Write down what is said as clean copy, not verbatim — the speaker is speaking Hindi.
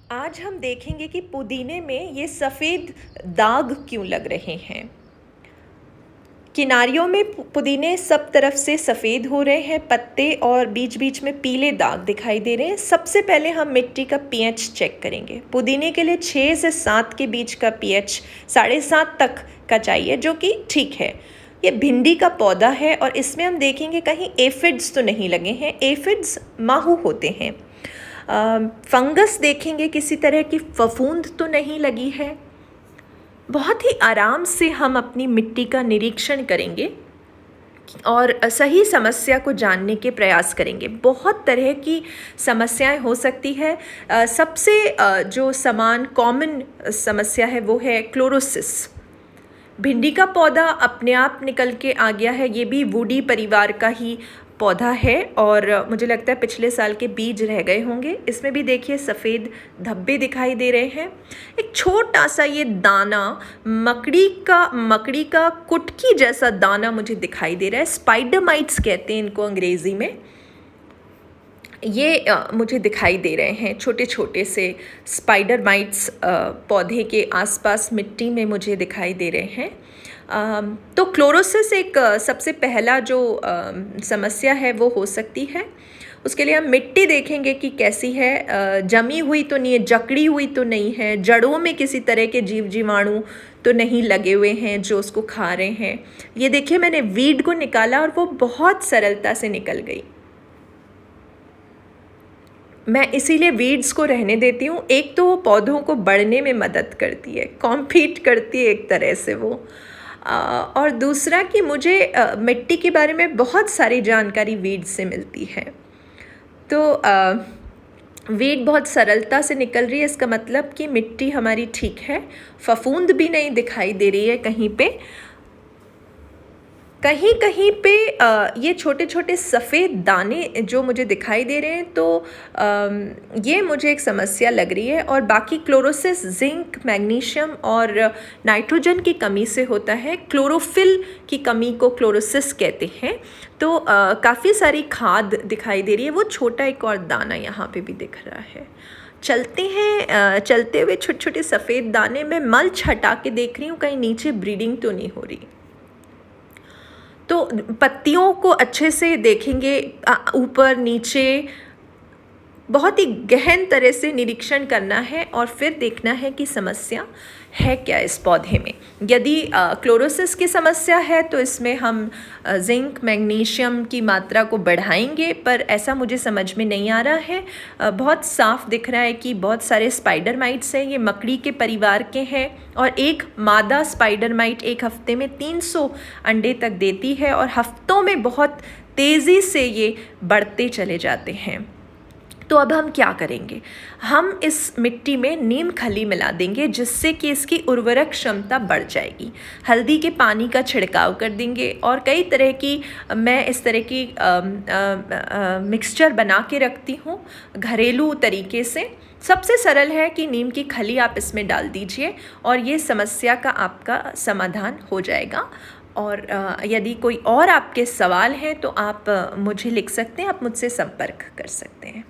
आज हम देखेंगे कि पुदीने में ये सफ़ेद दाग क्यों लग रहे हैं। किनारियों में पुदीने सब तरफ से सफ़ेद हो रहे हैं पत्ते, और बीच बीच में पीले दाग दिखाई दे रहे हैं। सबसे पहले हम मिट्टी का पीएच चेक करेंगे। पुदीने के लिए 6 से 7 के बीच का पीएच 7.5 तक का चाहिए, जो कि ठीक है। ये भिंडी का पौधा है और इसमें हम देखेंगे कहीं एफिड्स तो नहीं लगे हैं। एफिड्स माहू होते हैं। फंगस देखेंगे, किसी तरह की फफूंद तो नहीं लगी है। बहुत ही आराम से हम अपनी मिट्टी का निरीक्षण करेंगे और सही समस्या को जानने के प्रयास करेंगे। बहुत तरह की समस्याएं हो सकती है। सबसे जो समान कॉमन समस्या है वो है क्लोरोसिस। भिंडी का पौधा अपने आप निकल के आ गया है। ये भी वुडी परिवार का ही पौधा है और मुझे लगता है पिछले साल के बीज रह गए होंगे। इसमें भी देखिए सफ़ेद धब्बे दिखाई दे रहे हैं। एक छोटा सा ये दाना मकड़ी का कुटकी जैसा दाना मुझे दिखाई दे रहा है। स्पाइडर माइट्स कहते हैं इनको अंग्रेज़ी में। ये मुझे दिखाई दे रहे हैं छोटे छोटे से स्पाइडर माइट्स पौधे के आसपास मिट्टी में मुझे दिखाई दे रहे हैं। तो क्लोरोसिस एक सबसे पहला जो समस्या है वो हो सकती है। उसके लिए हम मिट्टी देखेंगे कि कैसी है। जमी हुई तो नहीं है, जकड़ी हुई तो नहीं है, जड़ों में किसी तरह के जीव जीवाणु तो नहीं लगे हुए हैं जो उसको खा रहे हैं। ये देखिए मैंने वीड को निकाला और वो बहुत सरलता से निकल गई। मैं इसीलिए वीड्स को रहने देती हूँ। एक तो वो पौधों को बढ़ने में मदद करती है, कॉम्पीट करती है एक तरह से वो। और दूसरा कि मुझे मिट्टी के बारे में बहुत सारी जानकारी वीड्स से मिलती है। तो वीड बहुत सरलता से निकल रही है, इसका मतलब कि मिट्टी हमारी ठीक है। फफूंद भी नहीं दिखाई दे रही है कहीं पे। कहीं कहीं पे ये छोटे छोटे सफ़ेद दाने जो मुझे दिखाई दे रहे हैं, तो ये मुझे एक समस्या लग रही है। और बाकी क्लोरोसिस जिंक, मैग्नीशियम और नाइट्रोजन की कमी से होता है। क्लोरोफिल की कमी को क्लोरोसिस कहते हैं। तो काफ़ी सारी खाद दिखाई दे रही है। वो छोटा एक और दाना यहाँ पे भी दिख रहा है। चलते हैं, चलते हुए छोटे छोटे सफ़ेद दाने में मल्च हटा के देख रही हूँ कहीं नीचे ब्रीडिंग तो नहीं हो रही। तो पत्तियों को अच्छे से देखेंगे, ऊपर नीचे बहुत ही गहन तरह से निरीक्षण करना है और फिर देखना है कि समस्या है क्या इस पौधे में। यदि क्लोरोसिस की समस्या है तो इसमें हम जिंक, मैग्नीशियम की मात्रा को बढ़ाएंगे, पर ऐसा मुझे समझ में नहीं आ रहा है। बहुत साफ दिख रहा है कि बहुत सारे स्पाइडर माइट्स हैं। ये मकड़ी के परिवार के हैं और एक मादा स्पाइडर माइट एक हफ्ते में 300 अंडे तक देती है और हफ्तों में बहुत तेज़ी से ये बढ़ते चले जाते हैं। तो अब हम क्या करेंगे? हम इस मिट्टी में नीम खली मिला देंगे जिससे कि इसकी उर्वरक क्षमता बढ़ जाएगी। हल्दी के पानी का छिड़काव कर देंगे और कई तरह की मैं इस तरह की मिक्सचर बना के रखती हूँ घरेलू तरीके से। सबसे सरल है कि नीम की खली आप इसमें डाल दीजिए और ये समस्या का आपका समाधान हो जाएगा। और यदि कोई और आपके सवाल हैं तो आप मुझे लिख सकते हैं, आप मुझसे संपर्क कर सकते हैं।